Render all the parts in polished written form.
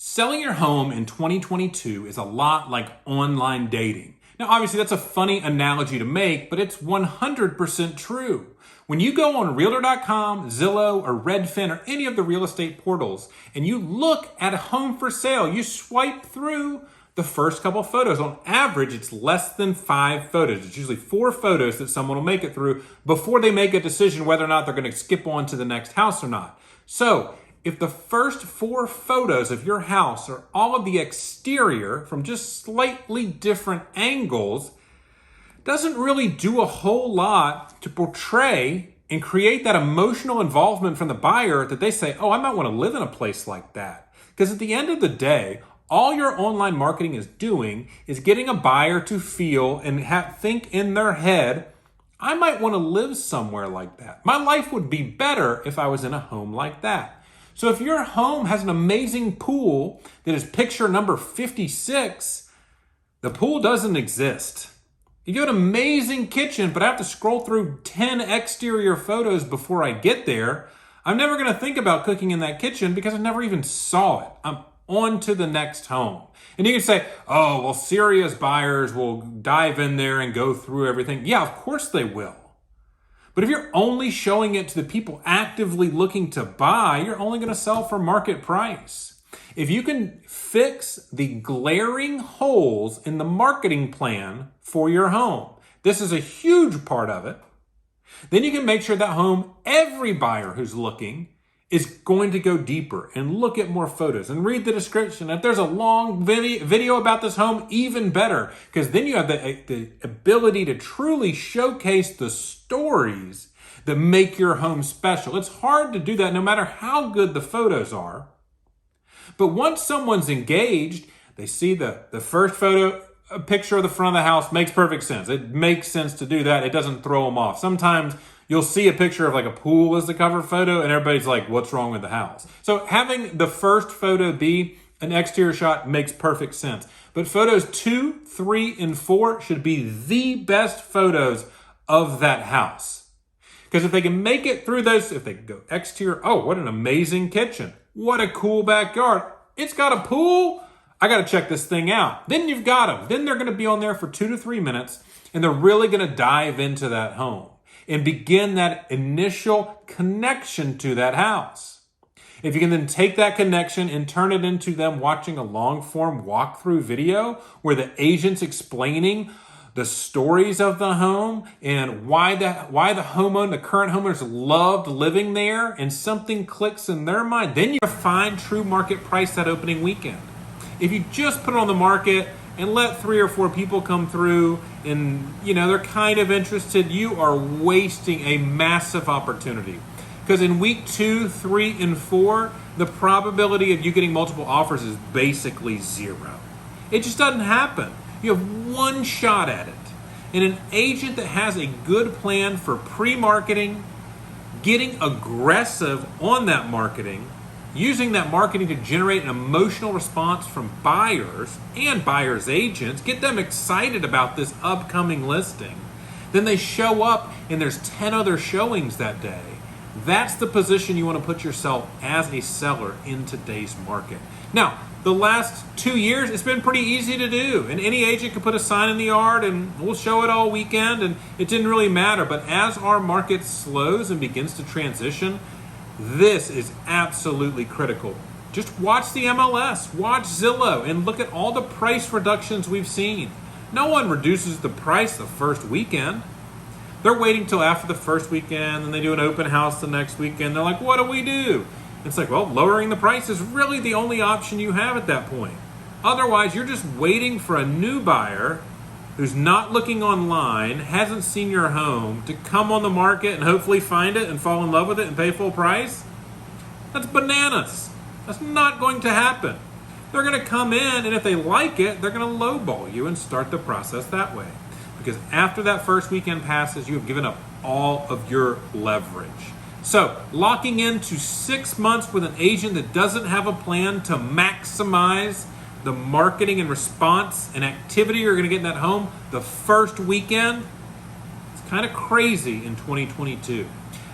Selling your home in 2022 is a lot like online dating. Now, obviously, that's a funny analogy to make, but it's 100% true. When you go on Realtor.com, Zillow, or Redfin, or any of the real estate portals, and you look at a home for sale, you swipe through the first couple photos. On average, it's less than 5 photos. It's usually 4 photos that someone will make it through before they make a decision whether or not they're going to skip on to the next house or not. So, if the first 4 photos of your house are all of the exterior from just slightly different angles, doesn't really do a whole lot to portray and create that emotional involvement from the buyer that they say, oh, I might want to live in a place like that. Because at the end of the day, all your online marketing is doing is getting a buyer to feel and think in their head, I might want to live somewhere like that. My life would be better if I was in a home like that. So if your home has an amazing pool that is picture number 56, the pool doesn't exist. If you have an amazing kitchen, but I have to scroll through 10 exterior photos before I get there, I'm never going to think about cooking in that kitchen because I never even saw it. I'm on to the next home. And you can say, oh, well, serious buyers will dive in there and go through everything. Yeah, of course they will. But if you're only showing it to the people actively looking to buy, you're only going to sell for market price. If you can fix the glaring holes in the marketing plan for your home, this is a huge part of it, then you can make sure that home, every buyer who's looking is going to go deeper and look at more photos and read the description. If there's a long video about this home, even better, because then you have the ability to truly showcase the stories that make your home special. It's hard to do that no matter how good the photos are. But once someone's engaged, they see the first photo, a picture of the front of the house makes perfect sense. It makes sense to do that. It doesn't throw them off. Sometimes you'll see a picture of like a pool as the cover photo and everybody's like, what's wrong with the house? So having the first photo be an exterior shot makes perfect sense. But photos 2, 3, and 4 should be the best photos of that house. Because if they can make it through those, if they can go exterior, oh, what an amazing kitchen. What a cool backyard. It's got a pool. I got to check this thing out. Then you've got them. Then they're going to be on there for 2 to 3 minutes and they're really going to dive into that home and begin that initial connection to that house. If you can then take that connection and turn it into them watching a long form walkthrough video where the agent's explaining the stories of the home and why the homeowner, the current homeowners loved living there, and something clicks in their mind, then you find true market price that opening weekend. If you just put it on the market and let 3 or 4 people come through and, they're kind of interested, you are wasting a massive opportunity. Because in week 2, 3, and 4, the probability of you getting multiple offers is basically 0. It just doesn't happen. You have one shot at it. And an agent that has a good plan for pre-marketing, getting aggressive on that marketing, using that marketing to generate an emotional response from buyers and buyers' agents, get them excited about this upcoming listing. Then they show up and there's 10 other showings that day. That's the position you want to put yourself as a seller in today's market. Now, the last 2 years, it's been pretty easy to do. And any agent could put a sign in the yard and we'll show it all weekend and it didn't really matter. But as our market slows and begins to transition, this is absolutely critical. Just watch the MLS, watch Zillow, and look at all the price reductions we've seen. No one reduces the price the first weekend. They're waiting till after the first weekend, and they do an open house the next weekend. They're like, what do we do? It's like, well, lowering the price is really the only option you have at that point. Otherwise, you're just waiting for a new buyer who's not looking online, hasn't seen your home, to come on the market and hopefully find it and fall in love with it and pay full price. That's bananas. That's not going to happen. They're going to come in, and if they like it, they're going to lowball you and start the process that way. Because after that first weekend passes, you have given up all of your leverage. So, locking into 6 months with an agent that doesn't have a plan to maximize the marketing and response and activity you're going to get in that home the first weekend, it's kind of crazy in 2022.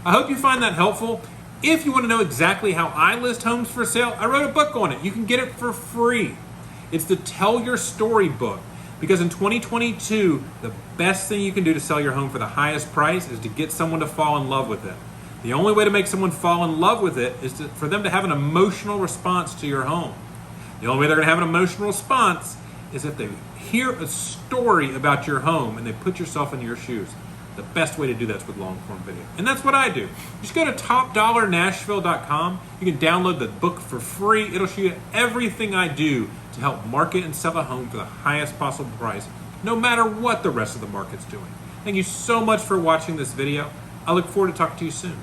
I hope you find that helpful. If you want to know exactly how I list homes for sale, I wrote a book on it. You can get it for free. It's the Tell Your Story book. Because in 2022, the best thing you can do to sell your home for the highest price is to get someone to fall in love with it. The only way to make someone fall in love with it is for them to have an emotional response to your home. The only way they're going to have an emotional response is if they hear a story about your home and they put yourself in your shoes. The best way to do that is with long form video. And that's what I do. Just go to topdollarnashville.com. You can download the book for free. It'll show you everything I do to help market and sell a home for the highest possible price, no matter what the rest of the market's doing. Thank you so much for watching this video. I look forward to talking to you soon.